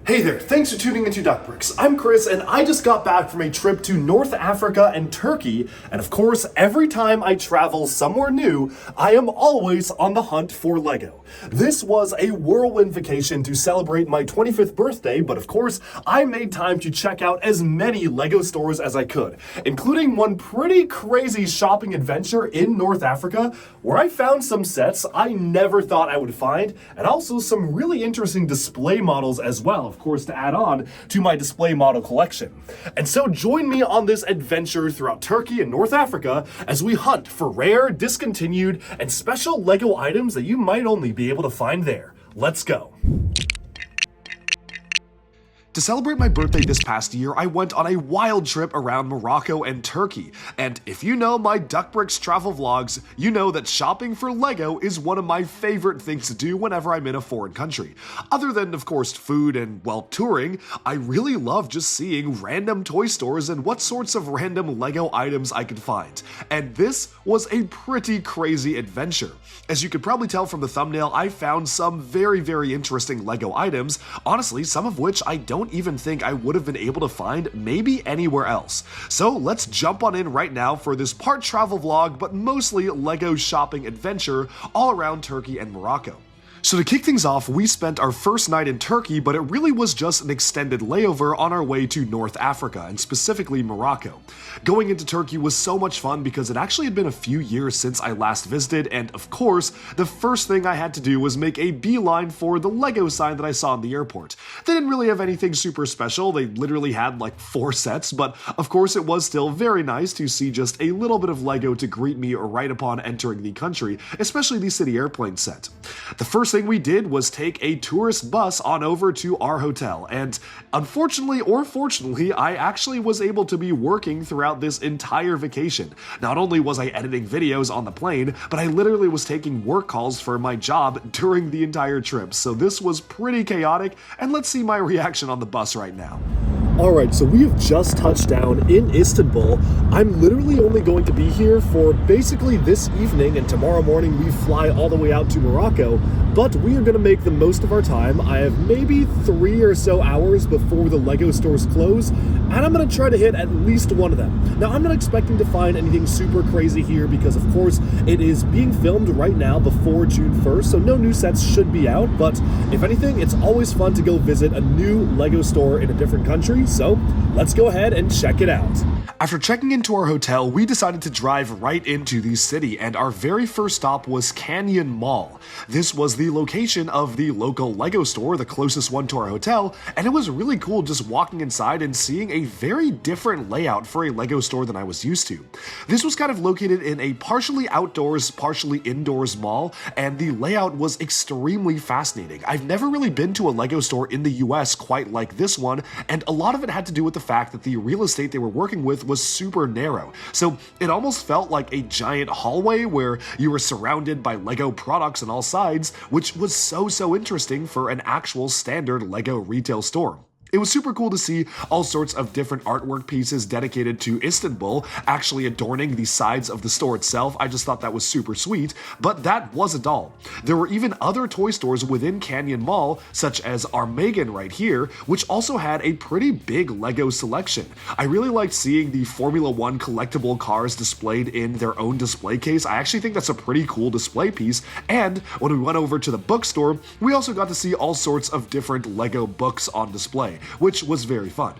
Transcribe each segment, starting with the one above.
Hey there, thanks for tuning into Duckbricks. I'm Chris, and I just got back from a trip to North Africa and Turkey, and of course, every time I travel somewhere new, I am always on the hunt for Lego. This was a whirlwind vacation to celebrate my 25th birthday, but of course, I made time to check out as many Lego stores as I could, including one pretty crazy shopping adventure in North Africa, where I found some sets I never thought I would find, and also some really interesting display models as well, of course, to add on to my display model collection. And so join me on this adventure throughout Turkey and North Africa as we hunt for rare, discontinued, and special Lego items that you might only be able to find there. Let's go. To celebrate my birthday this past year, I went on a wild trip around Morocco and Turkey. And if you know my Duckbricks travel vlogs, you know that shopping for Lego is one of my favorite things to do whenever I'm in a foreign country. Other than, of course, food and, well, touring, I really love just seeing random toy stores and what sorts of random Lego items I could find. And this was a pretty crazy adventure. As you could probably tell from the thumbnail, I found some very, very interesting Lego items, honestly, some of which I don't even think I would have been able to find maybe anywhere else. So let's jump on in right now for this part travel vlog, but mostly Lego shopping adventure all around Turkey and Morocco. So to kick things off, we spent our first night in Turkey, but it really was just an extended layover on our way to North Africa, and specifically Morocco. Going into Turkey was so much fun because it actually had been a few years since I last visited, and of course, the first thing I had to do was make a beeline for the Lego sign that I saw in the airport. They didn't really have anything super special, they literally had like 4 sets, but of course it was still very nice to see just a little bit of Lego to greet me right upon entering the country, especially the city airplane set. The first thing we did was take a tourist bus on over to our hotel, and unfortunately or fortunately, I actually was able to be working throughout this entire vacation. Not only was I editing videos on the plane, but I literally was taking work calls for my job during the entire trip, so this was pretty chaotic, and let's see my reaction on the bus right now. Alright, so we have just touched down in Istanbul. I'm literally only going to be here for basically this evening, and tomorrow morning we fly all the way out to Morocco, but we are going to make the most of our time. I have maybe 3 or so hours before the Lego stores close, and I'm going to try to hit at least one of them. Now, I'm not expecting to find anything super crazy here because, of course, it is being filmed right now before June 1st, so no new sets should be out, but if anything, it's always fun to go visit a new Lego store in a different country, so let's go ahead and check it out. After checking into our hotel, we decided to drive right into the city, and our very first stop was Canyon Mall. This was the location of the local Lego store, the closest one to our hotel, and it was really cool just walking inside and seeing a very different layout for a Lego store than I was used to. This was kind of located in a partially outdoors, partially indoors mall, and the layout was extremely fascinating. I've never really been to a Lego store in the US quite like this one, and a lot of it had to do with the fact that the real estate they were working with was super narrow. So it almost felt like a giant hallway where you were surrounded by Lego products on all sides, which was so interesting for an actual standard Lego retail store. It was super cool to see all sorts of different artwork pieces dedicated to Istanbul actually adorning the sides of the store itself. I just thought that was super sweet, but that wasn't all. There were even other toy stores within Canyon Mall, such as Armageddon right here, which also had a pretty big Lego selection. I really liked seeing the Formula 1 collectible cars displayed in their own display case. I actually think that's a pretty cool display piece, and when we went over to the bookstore, we also got to see all sorts of different Lego books on display, which was very fun.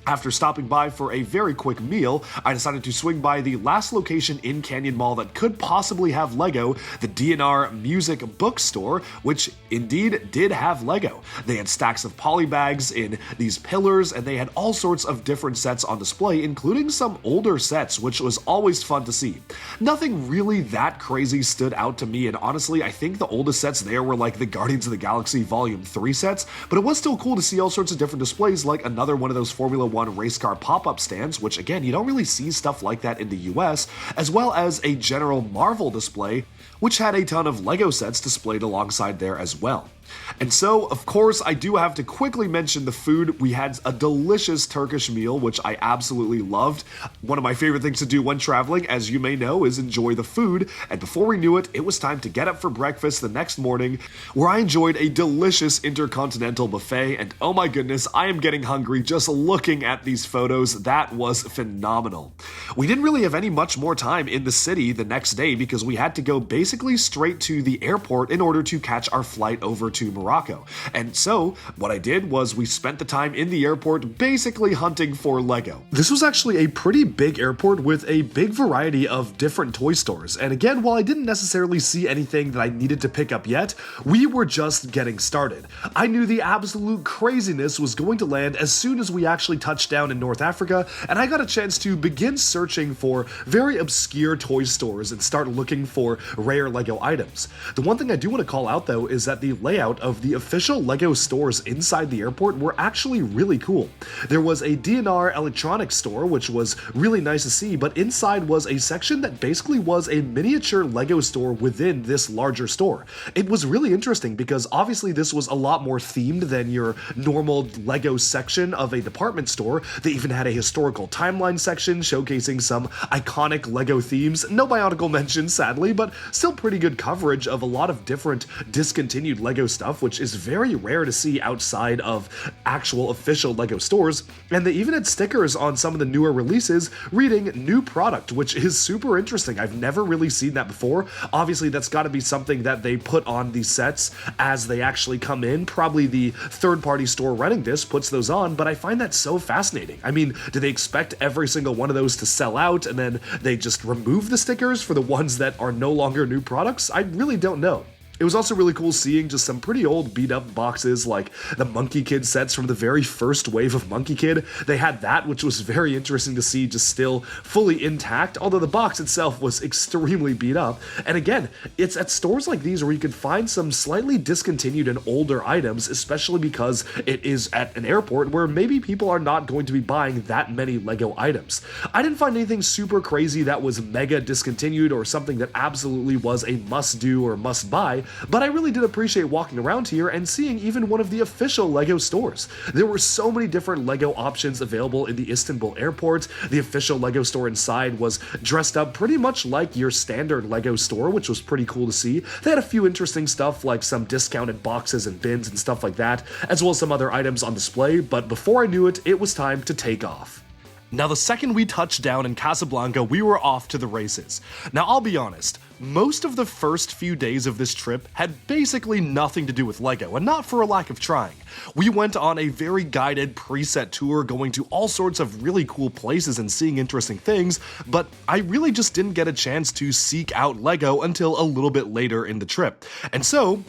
After stopping by for a very quick meal, I decided to swing by the last location in Canyon Mall that could possibly have Lego, the D&R Music Bookstore, which indeed did have Lego. They had stacks of polybags in these pillars, and they had all sorts of different sets on display, including some older sets, which was always fun to see. Nothing really that crazy stood out to me, and honestly, I think the oldest sets there were like the Guardians of the Galaxy Volume 3 sets, but it was still cool to see all sorts of different displays, like another one of those Formula 1 race car pop-up stands, which again, you don't really see stuff like that in the US, as well as a general Marvel display, which had a ton of Lego sets displayed alongside there as well. And so, of course, I do have to quickly mention the food. We had a delicious Turkish meal, which I absolutely loved. One of my favorite things to do when traveling, as you may know, is enjoy the food. And before we knew it, it was time to get up for breakfast the next morning, where I enjoyed a delicious intercontinental buffet. And oh my goodness, I am getting hungry just looking at these photos. That was phenomenal. We didn't really have any much more time in the city the next day because we had to go basically straight to the airport in order to catch our flight over to Morocco. And so, what I did was we spent the time in the airport basically hunting for Lego. This was actually a pretty big airport with a big variety of different toy stores. And again, while I didn't necessarily see anything that I needed to pick up yet, we were just getting started. I knew the absolute craziness was going to land as soon as we actually touched down in North Africa, and I got a chance to begin searching for very obscure toy stores and start looking for rare Lego items. The one thing I do want to call out though is that the layout of the official Lego stores inside the airport were actually really cool. There was a DNR electronics store, which was really nice to see, but inside was a section that basically was a miniature Lego store within this larger store. It was really interesting because obviously this was a lot more themed than your normal Lego section of a department store. They even had a historical timeline section showcasing some iconic Lego themes. No Bionicle mentioned, sadly, but still pretty good coverage of a lot of different discontinued Lego stuff, which is very rare to see outside of actual official Lego stores. And they even had stickers on some of the newer releases reading "new product," which is super interesting. I've never really seen that before. Obviously, that's got to be something that they put on these sets as they actually come in. Probably the third-party store running this puts those on, but I find that so fascinating. I mean, do they expect every single one of those to sell out and then they just remove the stickers for the ones that are no longer new products? I really don't know. It was also really cool seeing just some pretty old beat up boxes like the Monkey Kid sets from the very first wave of Monkey Kid. They had that, which was very interesting to see just still fully intact, although the box itself was extremely beat up. And again, it's at stores like these where you can find some slightly discontinued and older items, especially because it is at an airport where maybe people are not going to be buying that many Lego items. I didn't find anything super crazy that was mega discontinued or something that absolutely was a must do or must buy, but I really did appreciate walking around here and seeing even one of the official Lego stores. There were so many different Lego options available in the Istanbul airport. The official Lego store inside was dressed up pretty much like your standard Lego store, which was pretty cool to see. They had a few interesting stuff like some discounted boxes and bins and stuff like that, as well as some other items on display, but before I knew it, it was time to take off. Now, the second we touched down in Casablanca, we were off to the races. Now, I'll be honest, most of the first few days of this trip had basically nothing to do with Lego, and not for a lack of trying. We went on a very guided preset tour, going to all sorts of really cool places and seeing interesting things, but I really just didn't get a chance to seek out Lego until a little bit later in the trip. And so,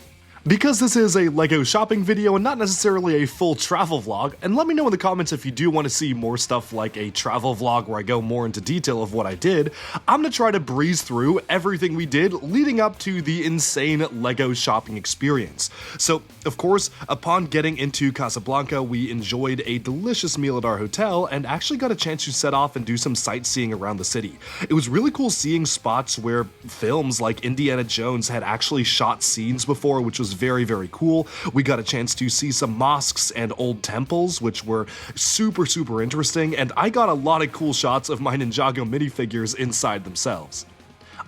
because this is a Lego shopping video and not necessarily a full travel vlog, and let me know in the comments if you do want to see more stuff like a travel vlog where I go more into detail of what I did, I'm going to try to breeze through everything we did leading up to the insane Lego shopping experience. So, of course, upon getting into Casablanca, we enjoyed a delicious meal at our hotel and actually got a chance to set off and do some sightseeing around the city. It was really cool seeing spots where films like Indiana Jones had actually shot scenes before, which was very, very cool. We got a chance to see some mosques and old temples, which were super, super interesting, and I got a lot of cool shots of my Ninjago minifigures inside themselves.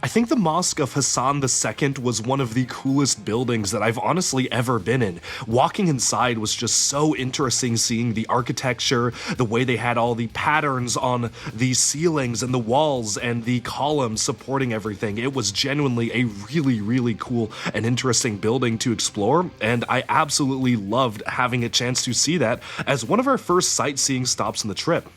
I think the Mosque of Hassan II was one of the coolest buildings that I've honestly ever been in. Walking inside was just so interesting, seeing the architecture, the way they had all the patterns on the ceilings and the walls and the columns supporting everything. It was genuinely a really, really cool and interesting building to explore, and I absolutely loved having a chance to see that as one of our first sightseeing stops on the trip.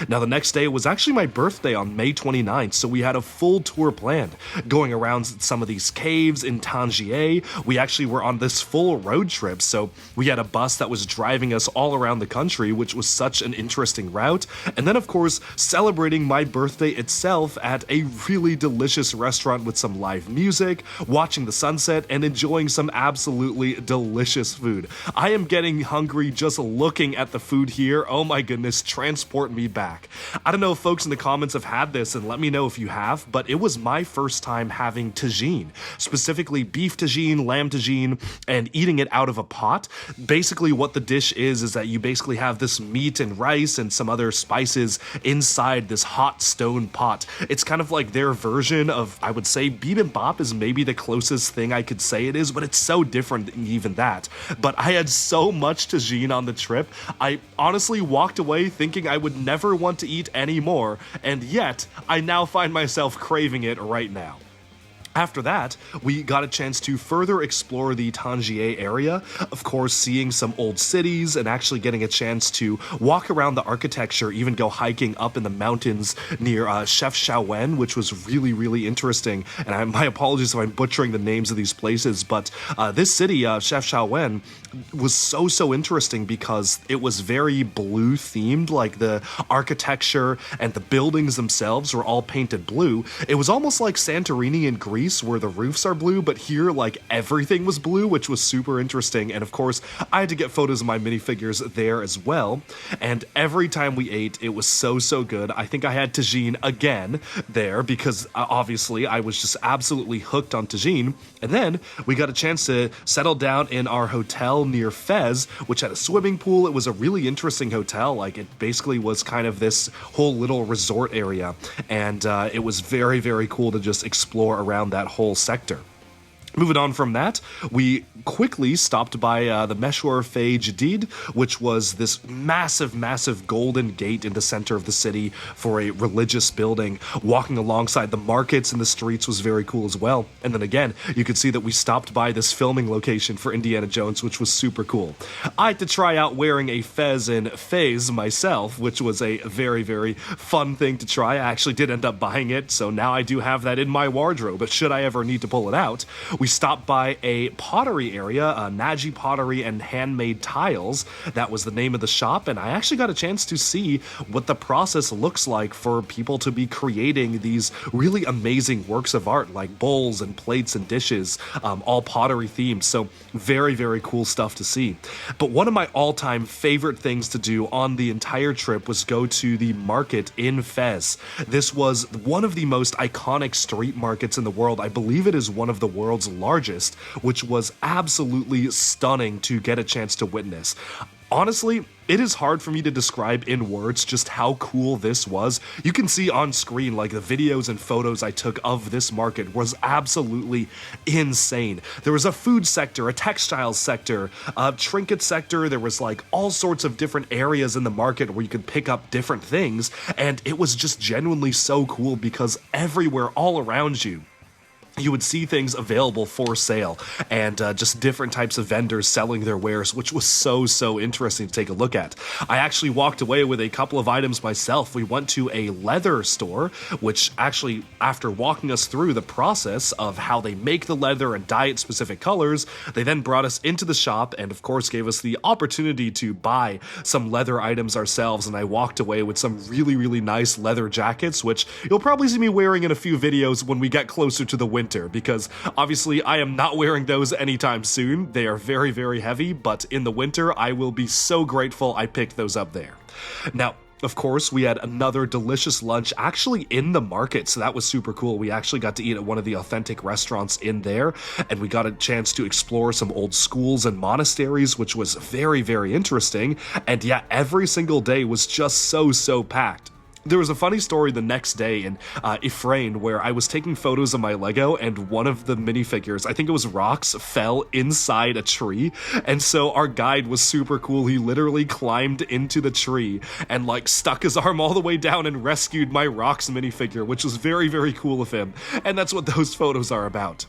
Now, the next day was actually my birthday on May 29th, so we had a full tour planned, going around some of these caves in Tangier. We actually were on this full road trip, so we had a bus that was driving us all around the country, which was such an interesting route. And then, of course, celebrating my birthday itself at a really delicious restaurant with some live music, watching the sunset, and enjoying some absolutely delicious food. I am getting hungry just looking at the food here. Oh my goodness, transport me back. I don't know if folks in the comments have had this, and let me know if you have, but it was my first first time having tagine, specifically beef tagine, lamb tagine, and eating it out of a pot. Basically what the dish is that you basically have this meat and rice and some other spices inside this hot stone pot. It's kind of like their version of, I would say, bibimbap is maybe the closest thing I could say it is, but it's so different than even that. But I had so much tagine on the trip, I honestly walked away thinking I would never want to eat any more, and yet I now find myself craving it right now. After that, we got a chance to further explore the Tangier area, of course seeing some old cities and actually getting a chance to walk around the architecture, even go hiking up in the mountains near Chefchaouen, which was really, really interesting. And my apologies if I'm butchering the names of these places, but this city, Chefchaouen, was so interesting because it was very blue themed, like the architecture and the buildings themselves were all painted blue. It was almost like Santorini in Greece, where the roofs are blue, but here like everything was blue, which was super interesting. And of course I had to get photos of my minifigures there as well, and every time we ate it was so good. I think I had tagine again there because obviously I was just absolutely hooked on tagine. And then we got a chance to settle down in our hotel near Fez, which had a swimming pool. It was a really interesting hotel. Like, it basically was kind of this whole little resort area, and it was very cool to just explore around that whole sector. Moving on from that, we quickly stopped by the Meshwar Fay Jadid, which was this massive golden gate in the center of the city for a religious building. Walking alongside the markets and the streets was very cool as well. And then again, you could see that we stopped by this filming location for Indiana Jones, which was super cool. I had to try out wearing a fez and fez myself, which was a very fun thing to try. I actually did end up buying it, so now I do have that in my wardrobe, but should I ever need to pull it out. We stopped by a pottery area, Naji Pottery and Handmade Tiles. That was the name of the shop, and I actually got a chance to see what the process looks like for people to be creating these really amazing works of art, like bowls and plates and dishes, all pottery themed. So very cool stuff to see. But one of my all-time favorite things to do on the entire trip was go to the market in Fez. This was one of the most iconic street markets in the world. I believe it is one of the world's largest, which was absolutely stunning to get a chance to witness. Honestly, it is hard for me to describe in words just how cool this was. You can see on screen, like, the videos and photos I took of this market was absolutely insane. There was a food sector, a textiles sector, a trinket sector. There was like all sorts of different areas in the market where you could pick up different things, and it was just genuinely so cool because everywhere, all around you, you would see things available for sale, and just different types of vendors selling their wares, which was so interesting to take a look at. I actually walked away with a couple of items myself. We went to a leather store, which actually, after walking us through the process of how they make the leather and dye it specific colors, they then brought us into the shop and of course gave us the opportunity to buy some leather items ourselves, and I walked away with some really nice leather jackets, which you'll probably see me wearing in a few videos when we get closer to the winter, because obviously I am not wearing those anytime soon. They are very heavy, but in the winter I will be so grateful I picked those up there. Now, of course, we had another delicious lunch actually in the market, so that was super cool. We actually got to eat at one of the authentic restaurants in there, and we got a chance to explore some old schools and monasteries, which was very interesting. And yeah, every single day was just so packed. There was a funny story the next day in Ifrane where I was taking photos of my Lego, and one of the minifigures, I think it was Rocks, fell inside a tree. And so our guide was super cool. He literally climbed into the tree and like stuck his arm all the way down and rescued my Rocks minifigure, which was very cool of him. And that's what those photos are about.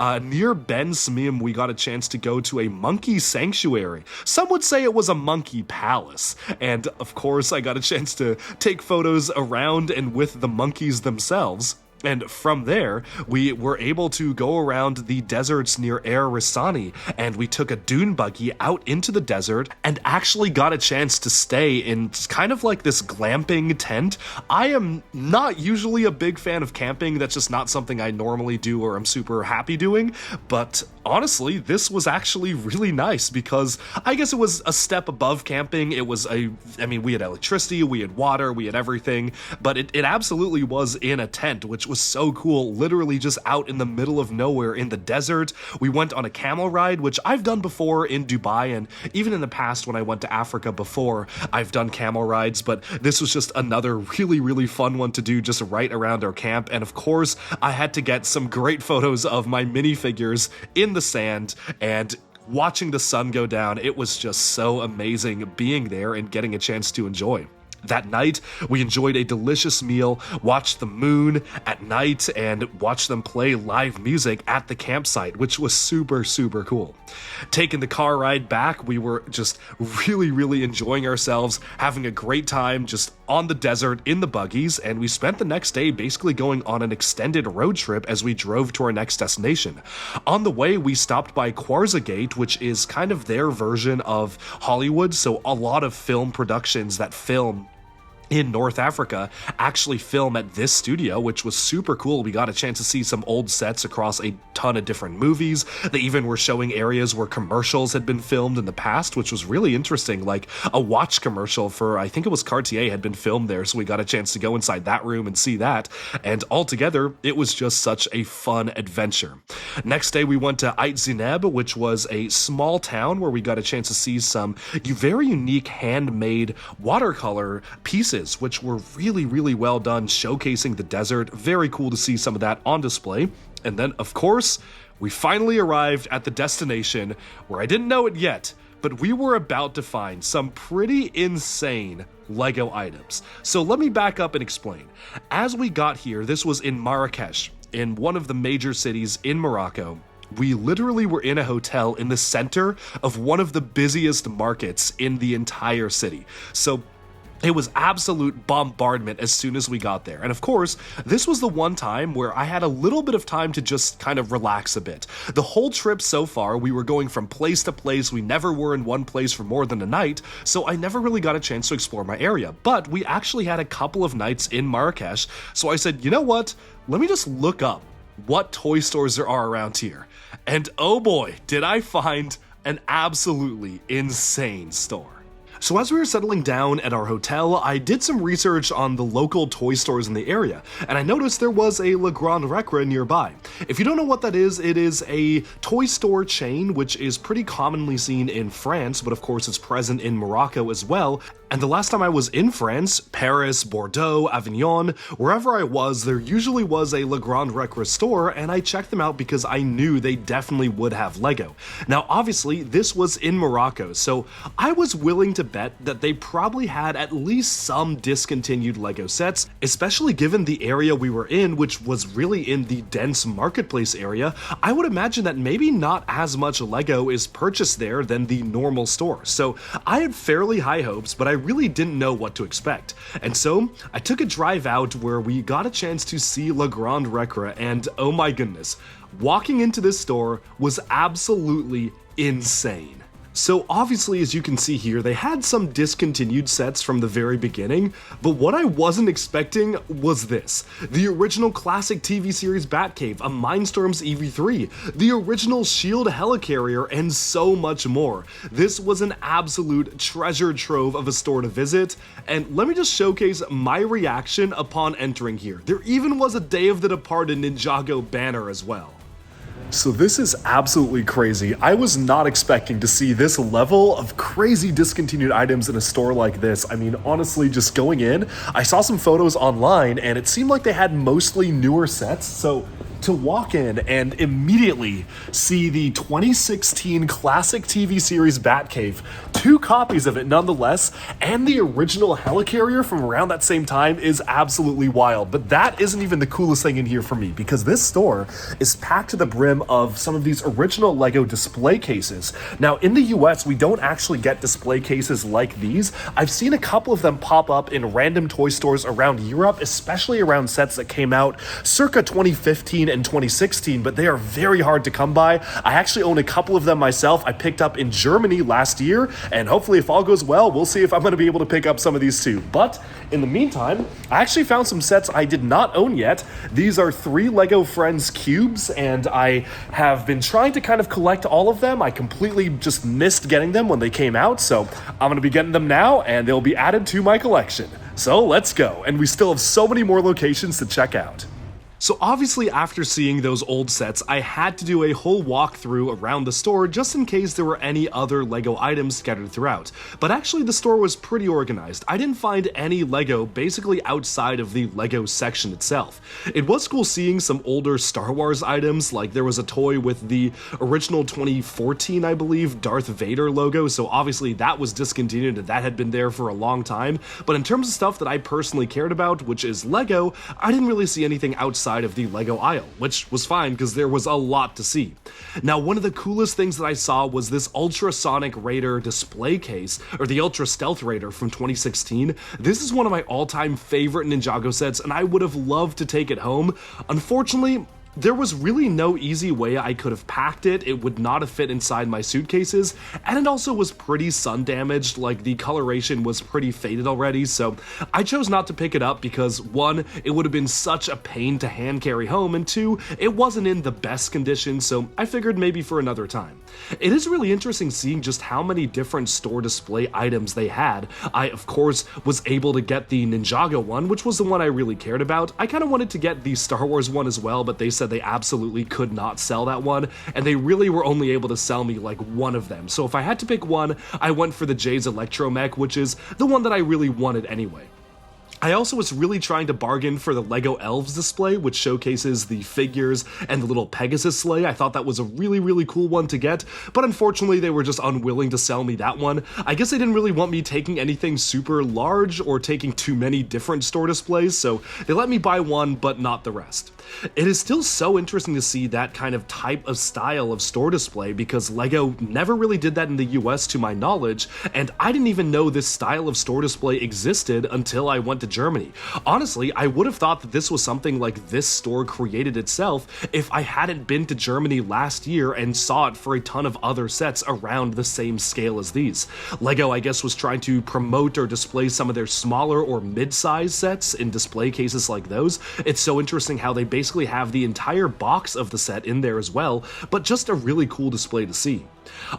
Near Ben Smim, we got a chance to go to a monkey sanctuary. Some would say it was a monkey palace. And of course, I got a chance to take photos around and with the monkeys themselves. And from there, we were able to go around the deserts near Er Risani, and we took a dune buggy out into the desert and actually got a chance to stay in kind of like this glamping tent. I am not usually a big fan of camping. That's just not something I normally do or I'm super happy doing, but honestly, this was actually really nice because I guess it was a step above camping. We had electricity, we had water, we had everything, but it absolutely was in a tent, which was so cool, literally just out in the middle of nowhere in the desert. We went on a camel ride, which I've done before in Dubai, and even in the past when I went to Africa before, I've done camel rides, but this was just another really, really fun one to do just right around our camp. And of course, I had to get some great photos of my minifigures in the sand and watching the sun go down. It was just so amazing being there and getting a chance to enjoy. That night, we enjoyed a delicious meal, watched the moon at night, and watched them play live music at the campsite, which was super, super cool. Taking the car ride back, we were just really, really enjoying ourselves, having a great time just on the desert in the buggies, and we spent the next day basically going on an extended road trip as we drove to our next destination. On the way, we stopped by Quarzagate, which is kind of their version of Hollywood, so a lot of film productions that film in North Africa actually film at this studio, which was super cool. We got a chance to see some old sets across a ton of different movies. They even were showing areas where commercials had been filmed in the past, which was really interesting. Like a watch commercial for, I think it was Cartier, had been filmed there, so we got a chance to go inside that room and see that. And altogether, it was just such a fun adventure. Next day, we went to Ait Zineb, which was a small town where we got a chance to see some very unique handmade watercolor pieces, which were really, really well done, showcasing the desert. Very cool to see some of that on display. And then, of course, we finally arrived at the destination where I didn't know it yet, but we were about to find some pretty insane Lego items. So let me back up and explain. As we got here, this was in Marrakesh, in one of the major cities in Morocco. We literally were in a hotel in the center of one of the busiest markets in the entire city. So it was absolute bombardment as soon as we got there. And of course, this was the one time where I had a little bit of time to just kind of relax a bit. The whole trip so far, we were going from place to place. We never were in one place for more than a night, so I never really got a chance to explore my area. But we actually had a couple of nights in Marrakesh, so I said, you know what? Let me just look up what toy stores there are around here. And oh boy, did I find an absolutely insane store. So as we were settling down at our hotel, I did some research on the local toy stores in the area, and I noticed there was a Le Grand Recre nearby. If you don't know what that is, it is a toy store chain which is pretty commonly seen in France, but of course it's present in Morocco as well. And the last time I was in France, Paris, Bordeaux, Avignon, wherever I was, there usually was a Le Grand Recre store, and I checked them out because I knew they definitely would have Lego. Now, obviously, this was in Morocco, so I was willing to bet that they probably had at least some discontinued Lego sets, especially given the area we were in, which was really in the dense marketplace area. I would imagine that maybe not as much Lego is purchased there than the normal store. So I had fairly high hopes, but I really didn't know what to expect. And so I took a drive out where we got a chance to see Le Grand Recre, and oh my goodness, walking into this store was absolutely insane. So obviously, as you can see here, they had some discontinued sets from the very beginning, but what I wasn't expecting was this. The original classic TV series Batcave, a Mindstorms EV3, the original Shield helicarrier, and so much more. This was an absolute treasure trove of a store to visit, and let me just showcase my reaction upon entering here. There even was a Day of the Departed Ninjago banner as well. So this is absolutely crazy. I was not expecting to see this level of crazy discontinued items in a store like this. I mean, honestly, just going in, I saw some photos online and it seemed like they had mostly newer sets. So to walk in and immediately see the 2016 classic TV series Batcave, 2 copies of it nonetheless, and the original helicarrier from around that same time is absolutely wild. But that isn't even the coolest thing in here for me, because this store is packed to the brim of some of these original Lego display cases. Now, in the US, we don't actually get display cases like these. I've seen a couple of them pop up in random toy stores around Europe, especially around sets that came out circa 2015 2015 and 2016, but they are very hard to come by. I actually own a couple of them myself. I picked up in Germany last year, and hopefully if all goes well, we'll see if I'm going to be able to pick up some of these too. But in the meantime, I actually found some sets I did not own yet. These are 3 LEGO Friends cubes, and I have been trying to kind of collect all of them. I completely just missed getting them when they came out, so I'm going to be getting them now, and they'll be added to my collection. So let's go, and we still have so many more locations to check out. So obviously after seeing those old sets, I had to do a whole walkthrough around the store just in case there were any other LEGO items scattered throughout. But actually the store was pretty organized. I didn't find any LEGO basically outside of the LEGO section itself. It was cool seeing some older Star Wars items, like there was a toy with the original 2014, I believe, Darth Vader logo, so obviously that was discontinued and that had been there for a long time. But in terms of stuff that I personally cared about, which is LEGO, I didn't really see anything outside of the LEGO aisle, which was fine because there was a lot to see. Now, one of the coolest things that I saw was this Ultrasonic Raider display case, or the Ultra Stealth Raider from 2016. This is one of my all-time favorite Ninjago sets, and I would have loved to take it home. Unfortunately, there was really no easy way I could have packed it. It would not have fit inside my suitcases, and it also was pretty sun damaged, like the coloration was pretty faded already, so I chose not to pick it up because 1, it would have been such a pain to hand carry home, and 2, it wasn't in the best condition, so I figured maybe for another time. It is really interesting seeing just how many different store display items they had. I, of course, was able to get the Ninjago one, which was the one I really cared about. I kind of wanted to get the Star Wars one as well, but they said they absolutely could not sell that one, and they really were only able to sell me like one of them. So if I had to pick one, I went for the Jay's Electromech, which is the one that I really wanted anyway. I also was really trying to bargain for the LEGO Elves display, which showcases the figures and the little Pegasus sleigh. I thought that was a really cool one to get, but unfortunately they were just unwilling to sell me that one. I guess they didn't really want me taking anything super large or taking too many different store displays, so they let me buy one, but not the rest. It is still so interesting to see that kind of type of style of store display because LEGO never really did that in the US to my knowledge, and I didn't even know this style of store display existed until I went to Germany. Honestly, I would have thought that this was something like this store created itself if I hadn't been to Germany last year and saw it for a ton of other sets around the same scale as these. LEGO, I guess, was trying to promote or display some of their smaller or mid-size sets in display cases like those. It's so interesting how they basically have the entire box of the set in there as well, but just a really cool display to see.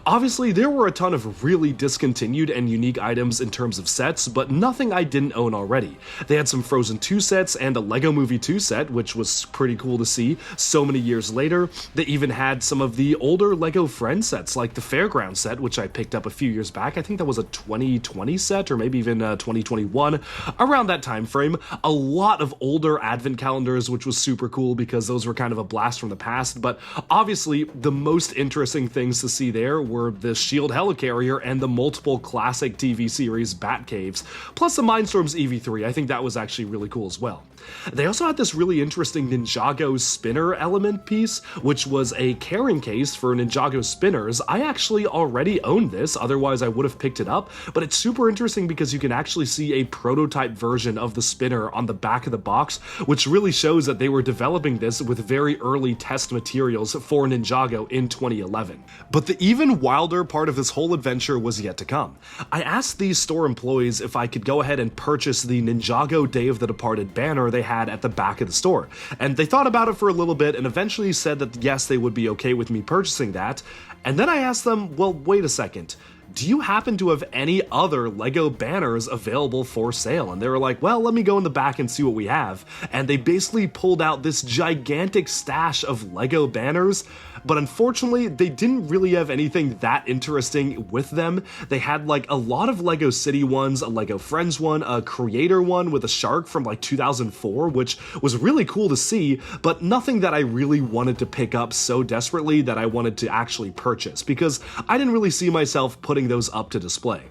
Obviously, there were a ton of really discontinued and unique items in terms of sets, but nothing I didn't own already. They had some Frozen 2 sets and a Lego Movie 2 set, which was pretty cool to see so many years later. They even had some of the older Lego Friends sets, like the Fairground set, which I picked up a few years back. I think that was a 2020 set, or maybe even 2021, around that time frame. A lot of older advent calendars, which was super cool because those were kind of a blast from the past, but obviously the most interesting things to see there were the SHIELD helicarrier and the multiple classic TV series Batcaves, plus the Mindstorms EV3. I think that was actually really cool as well. They also had this really interesting Ninjago spinner element piece, which was a carrying case for Ninjago spinners. I actually already owned this, otherwise I would have picked it up, but it's super interesting because you can actually see a prototype version of the spinner on the back of the box, which really shows that they were developing this with very early test materials for Ninjago in 2011. But the even wilder part of this whole adventure was yet to come. I asked these store employees if I could go ahead and purchase the Ninjago Day of the Departed banner they had at the back of the store, and they thought about it for a little bit and eventually said that yes, they would be okay with me purchasing that. And then I asked them, well, wait a second, do you happen to have any other LEGO banners available for sale? And they were like, well, let me go in the back and see what we have. And they basically pulled out this gigantic stash of LEGO banners, but unfortunately, they didn't really have anything that interesting with them. They had like a lot of LEGO City ones, a LEGO Friends one, a Creator one with a shark from like 2004, which was really cool to see, but nothing that I really wanted to pick up so desperately that I wanted to actually purchase, because I didn't really see myself putting those up to display.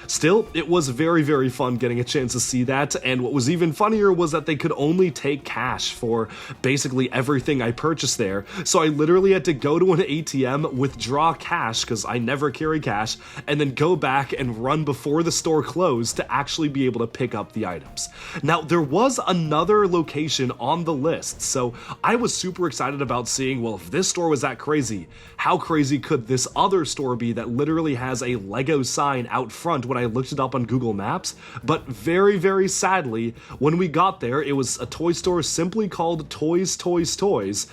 Still, it was very fun getting a chance to see that, and what was even funnier was that they could only take cash for basically everything I purchased there, so I literally had to go to an ATM, withdraw cash, because I never carry cash, and then go back and run before the store closed to actually be able to pick up the items. Now, there was another location on the list, so I was super excited about seeing, well, if this store was that crazy, how crazy could this other store be that literally has a Lego sign out front when I looked it up on Google Maps? But very sadly, when we got there, it was a toy store simply called Toys Toys Toys.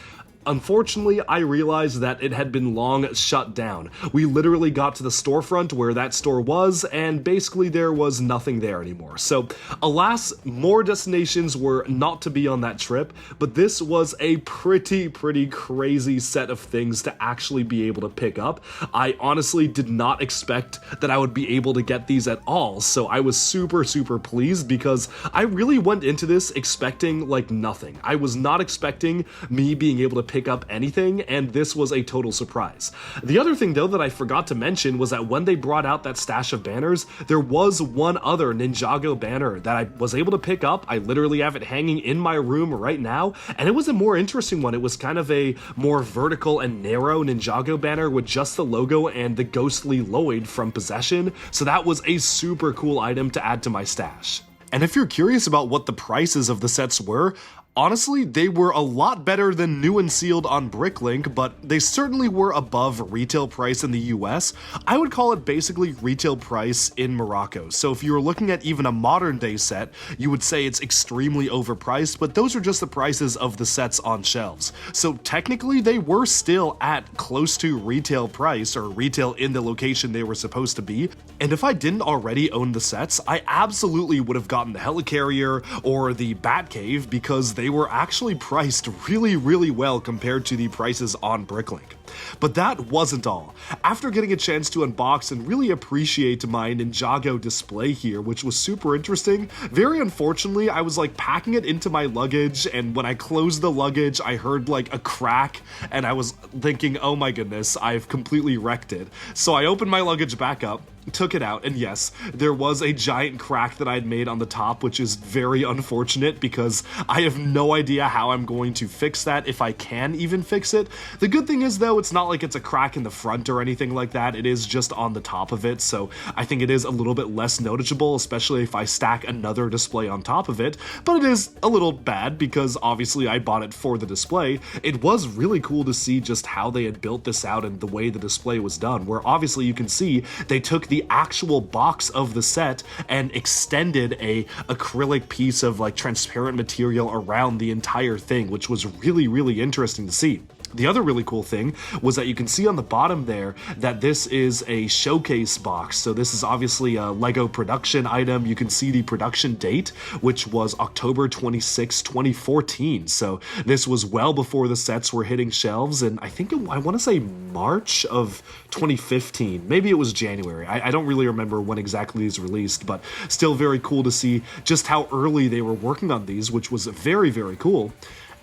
Unfortunately, I realized that it had been long shut down. We literally got to the storefront where that store was, and basically there was nothing there anymore. So, alas, more destinations were not to be on that trip, but this was a pretty crazy set of things to actually be able to pick up. I honestly did not expect that I would be able to get these at all, so I was super pleased because I really went into this expecting like nothing. I was not expecting me being able to pick up anything, and this was a total surprise. The other thing though that I forgot to mention was that when they brought out that stash of banners, there was one other Ninjago banner that I was able to pick up. I literally have it hanging in my room right now, and it was a more interesting one. It was kind of a more vertical and narrow Ninjago banner with just the logo and the ghostly Lloyd from Possession, so that was a super cool item to add to my stash. And if you're curious about what the prices of the sets were, honestly, they were a lot better than new and sealed on Bricklink, but they certainly were above retail price in the US. I would call it basically retail price in Morocco. So if you were looking at even a modern day set, you would say it's extremely overpriced, but those are just the prices of the sets on shelves. So technically they were still at close to retail price, or retail in the location they were supposed to be. And if I didn't already own the sets, I absolutely would have gotten the Helicarrier or the Batcave because they were actually priced really well compared to the prices on Bricklink. But that wasn't all. After getting a chance to unbox and really appreciate my Ninjago display here, which was super interesting, very unfortunately, I was like packing it into my luggage, and when I closed the luggage, I heard like a crack, and I was thinking, oh my goodness, I've completely wrecked it. So I opened my luggage back up, took it out, and yes, there was a giant crack that I'd made on the top, which is very unfortunate because I have no idea how I'm going to fix that, if I can even fix it. The good thing is though, it's not like it's a crack in the front or anything like that. It is just on the top of it, so I think it is a little bit less noticeable, especially if I stack another display on top of it, but it is a little bad because obviously I bought it for the display. It was really cool to see just how they had built this out and the way the display was done, where obviously you can see they took the actual box of the set and extended a acrylic piece of like transparent material around the entire thing, which was really interesting to see. The other really cool thing was that you can see on the bottom there that this is a showcase box. So this is obviously a Lego production item. You can see the production date, which was October 26, 2014. So this was well before the sets were hitting shelves, and I think I want to say March of 2015. Maybe it was January. I don't really remember when exactly these released, but still very cool to see just how early they were working on these, which was very cool.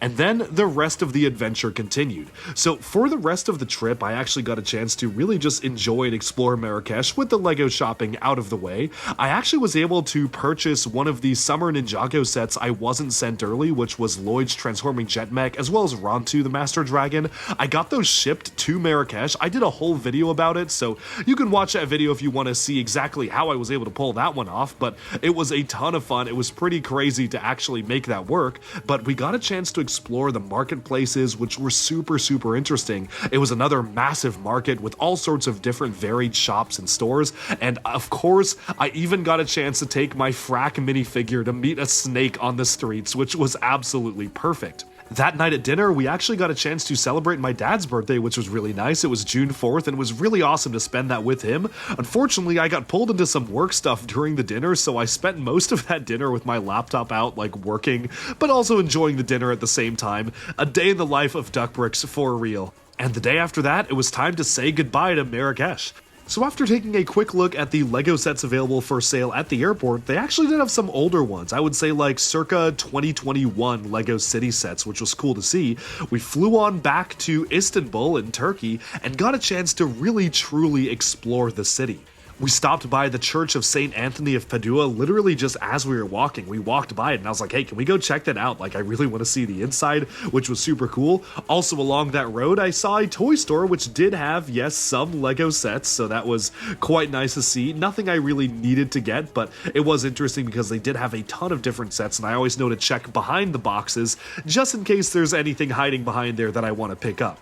And then the rest of the adventure continued. So for the rest of the trip, I actually got a chance to really just enjoy and explore Marrakesh with the Lego shopping out of the way. I actually was able to purchase one of the Summer Ninjago sets I wasn't sent early, which was Lloyd's Transforming Jet Mech, as well as Rontu the Master Dragon. I got those shipped to Marrakesh. I did a whole video about it, so you can watch that video if you want to see exactly how I was able to pull that one off, but it was a ton of fun. It was pretty crazy to actually make that work, but we got a chance to explore the marketplaces, which were super interesting. It was another massive market with all sorts of different varied shops and stores, and of course, I even got a chance to take my Frack minifigure to meet a snake on the streets, which was absolutely perfect. That night at dinner, we actually got a chance to celebrate my dad's birthday, which was really nice. It was June 4th, and it was really awesome to spend that with him. Unfortunately, I got pulled into some work stuff during the dinner, so I spent most of that dinner with my laptop out, like working, but also enjoying the dinner at the same time. A day in the life of Duckbricks for real. And the day after that, it was time to say goodbye to Marrakesh. So after taking a quick look at the Lego sets available for sale at the airport, they actually did have some older ones. I would say like circa 2021 Lego City sets, which was cool to see. We flew on back to Istanbul in Turkey and got a chance to really truly explore the city. We stopped by the Church of St. Anthony of Padua literally just as we were walking. We walked by it and I was like, hey, can we go check that out? Like, I really want to see the inside, which was super cool. Also along that road, I saw a toy store which did have, yes, some Lego sets, so that was quite nice to see. Nothing I really needed to get, but it was interesting because they did have a ton of different sets, and I always know to check behind the boxes just in case there's anything hiding behind there that I want to pick up.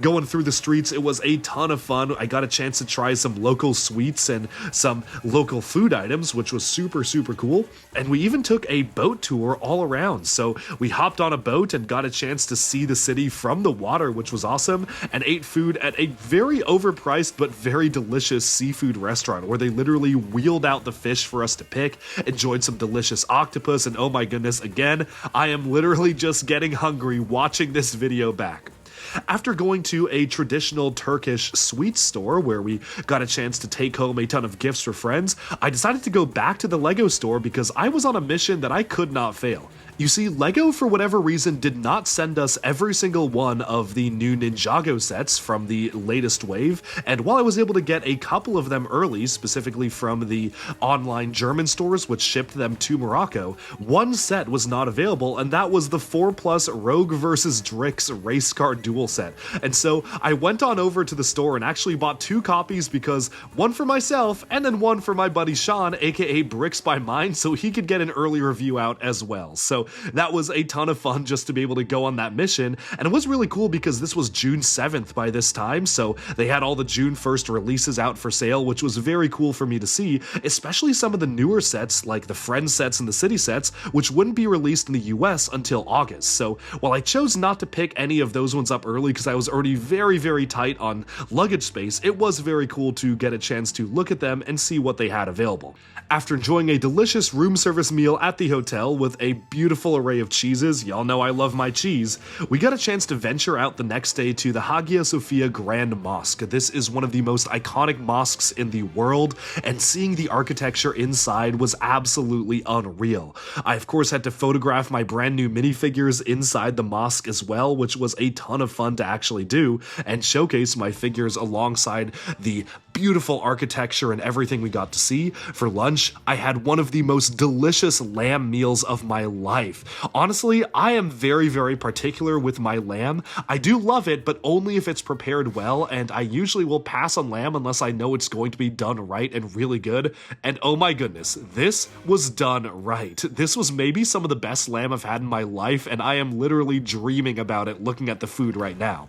Going through the streets, it was a ton of fun. I got a chance to try some local sweets and some local food items, which was super, super cool. And we even took a boat tour all around. So we hopped on a boat and got a chance to see the city from the water, which was awesome, and ate food at a very overpriced but very delicious seafood restaurant where they literally wheeled out the fish for us to pick, enjoyed some delicious octopus, and oh my goodness, again, I am literally just getting hungry watching this video back. After going to a traditional Turkish sweets store where we got a chance to take home a ton of gifts for friends, I decided to go back to the Lego store because I was on a mission that I could not fail. You see, LEGO, for whatever reason, did not send us every single one of the new Ninjago sets from the latest wave, and while I was able to get a couple of them early, specifically from the online German stores which shipped them to Morocco, one set was not available, and that was the 4+ Rogue vs. Drix race car duel set. And so I went on over to the store and actually bought 2 copies because one for myself and then one for my buddy Sean, aka Bricks by Mine, so he could get an early review out as well. So that was a ton of fun just to be able to go on that mission, and it was really cool because this was June 7th by this time, so they had all the June 1st releases out for sale, which was very cool for me to see, especially some of the newer sets like the Friends sets and the City sets, which wouldn't be released in the US until August. So while I chose not to pick any of those ones up early because I was already very, very tight on luggage space, it was very cool to get a chance to look at them and see what they had available. After enjoying a delicious room service meal at the hotel with a beautiful array of cheeses, y'all know I love my cheese, we got a chance to venture out the next day to the Hagia Sophia Grand Mosque. This is one of the most iconic mosques in the world, and seeing the architecture inside was absolutely unreal. I of course had to photograph my brand new minifigures inside the mosque as well, which was a ton of fun to actually do, and showcase my figures alongside the beautiful architecture and everything we got to see. For lunch, I had one of the most delicious lamb meals of my life. Honestly, I am very, very particular with my lamb. I do love it, but only if it's prepared well, and I usually will pass on lamb unless I know it's going to be done right and really good. And oh my goodness, this was done right. This was maybe some of the best lamb I've had in my life, and I am literally dreaming about it looking at the food right now.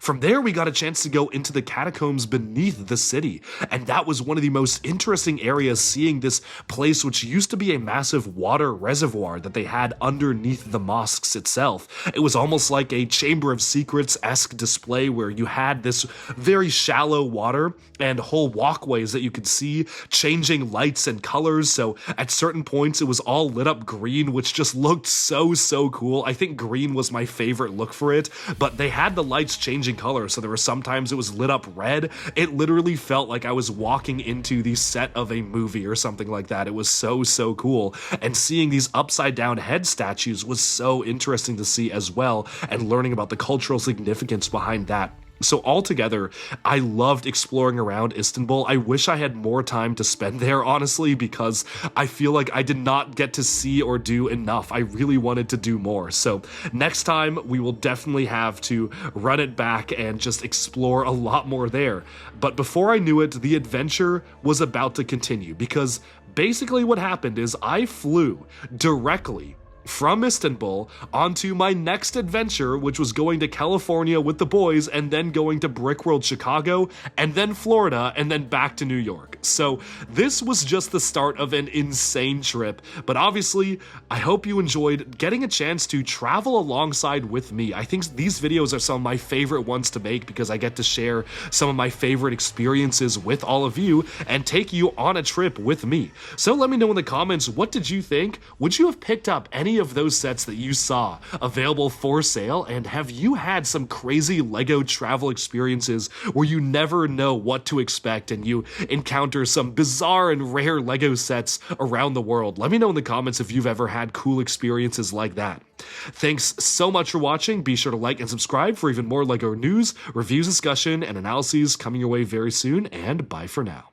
From there, we got a chance to go into the catacombs beneath the city, and that was one of the most interesting areas, seeing this place which used to be a massive water reservoir that they had underneath the mosques itself. It was almost like a Chamber of Secrets-esque display where you had this very shallow water and whole walkways that you could see changing lights and colors, so at certain points it was all lit up green, which just looked so cool. I think green was my favorite look for it, but they had the lights changing color, so there were sometimes it was lit up red. It literally felt like I was walking into the set of a movie or something like that. It was so cool, and seeing these upside down head statues was so interesting to see as well, and learning about the cultural significance behind that. So altogether, I loved exploring around Istanbul. I wish I had more time to spend there, honestly, because I feel like I did not get to see or do enough. I really wanted to do more. So next time, we will definitely have to run it back and just explore a lot more there. But before I knew it, the adventure was about to continue, because basically what happened is I flew directly from Istanbul onto my next adventure, which was going to California with the boys and then going to Brickworld Chicago and then Florida and then back to New York. So this was just the start of an insane trip, but obviously I hope you enjoyed getting a chance to travel alongside with me. I think these videos are some of my favorite ones to make because I get to share some of my favorite experiences with all of you and take you on a trip with me. So let me know in the comments, what did you think? Would you have picked up any of those sets that you saw available for sale, and have you had some crazy LEGO travel experiences where you never know what to expect and you encounter some bizarre and rare LEGO sets around the world? Let me know in the comments if you've ever had cool experiences like that. Thanks so much for watching. Be sure to like and subscribe for even more LEGO news, reviews, discussion, and analyses coming your way very soon, and bye for now.